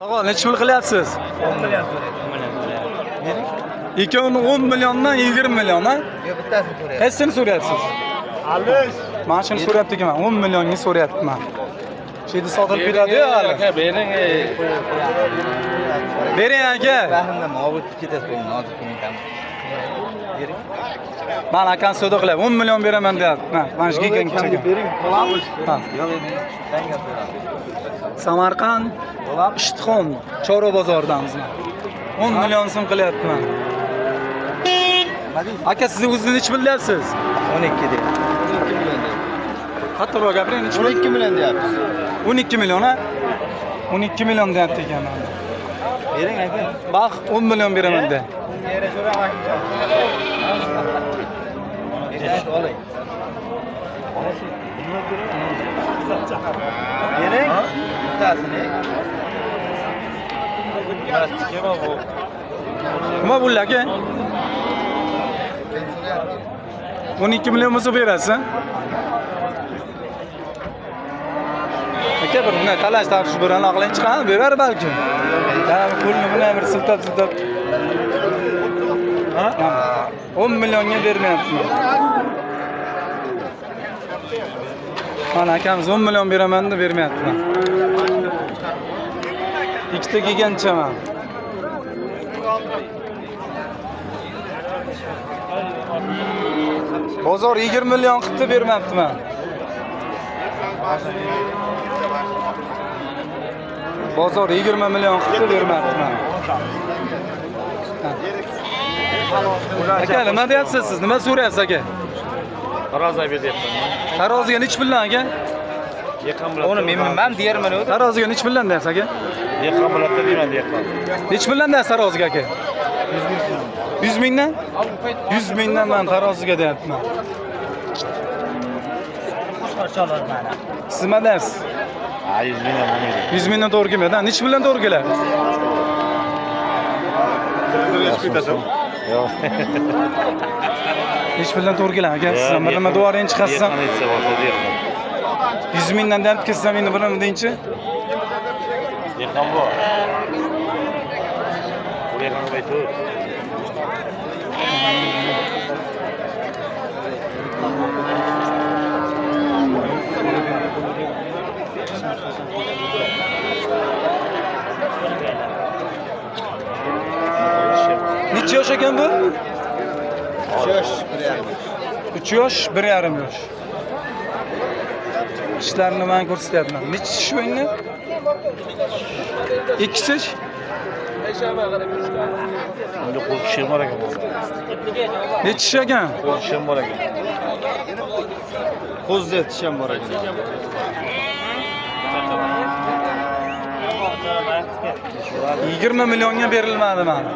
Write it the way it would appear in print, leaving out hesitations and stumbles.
Ağa necha pul qilyapsiz? 10 million so'rayapman. Ikkovini 10 milliondan 20 million ha? Yo'q, bittasini so'rayapman. Qaysini so'rayapsiz? Alish. Mana shuni so'rayapti ekanman, 10 millionga so'rayapman. Shu yerda sotilib beradi-yu hali. Aka bering. Bering aka. Rahimdan olib ketasiz qo'ying, hozir qo'ying. Bering. Mana akam savdo qilyapti, 10 million beraman deyapti. Mana shu ekan kichik. Bering, bo'lamiz. Ha. Yo'q, senga so'rayapman. Samarqand, Ishtixon, Chorva bozoridamiz. 10 million so'm qilyapman. Aka siz o'zingiz nech bilyapsiz? 12 deyapti. 12 million deyapti. Qattiqroq gapiring, nech 12 million deyapsiz. 12 million ha? 12 million deyapti ekanman. Bering aka. Bax, 10 million beraman de. Yere so'raman. Oling. Bering. Bittasini. Plastikmi bu? Nima bo'ldi aka? 12 million bo'lsa berasiz ha? Aka bir buni talash tartish bilan aqling chiqadi, berar balki. Yana pulni bilan bir siltab. Ha? 10 millionga bermayapman. Mana akamiz 10 million beraman deb bermayapman. Ikkita kelganchaman. Bozor 20 million qilib bermayapman. Bozor 20 million qilib bermayapman. Aka, nima deyapsiz siz? Nima so'rayapsiz aka? Taroziga beryapman. Taroziga nech puldan aka? Yaqin bilan. Uni men deyarman o'zi. Taroziga nech puldan deyapsiz aka? Yaqin bilan deyman deyapman. Nech puldan deyapsiz taroziga aka? 100 mingdan? 100 mingdan men taroziga deyapman. Siz nima deyapsiz? Ha, 100 mingdan bo'lmaydi. 100 mingdan to'g'ri kelmaydi. Nech puldan to'g'ri keladi? Yo'q. Hech puldan to'g'ri keladi aka. Siz bir nima duoring chiqasiz. 100 mingdan deb kessam endi bir nima deyinchi? Yaqin bu. Bu yaqin baytu. Necha yosh ekan bu? 3 yosh, 3 yosh, 1,5 yosh. Ishlarini men ko'rsatyapman. Necha ish o'yinni? 2 ish? Unda qo'l kishim bor ekan. Necha ish ekan? Qo'l kishim bor ekan. qo'zda tisham bor ekan. 20 millionga berilmadi mana.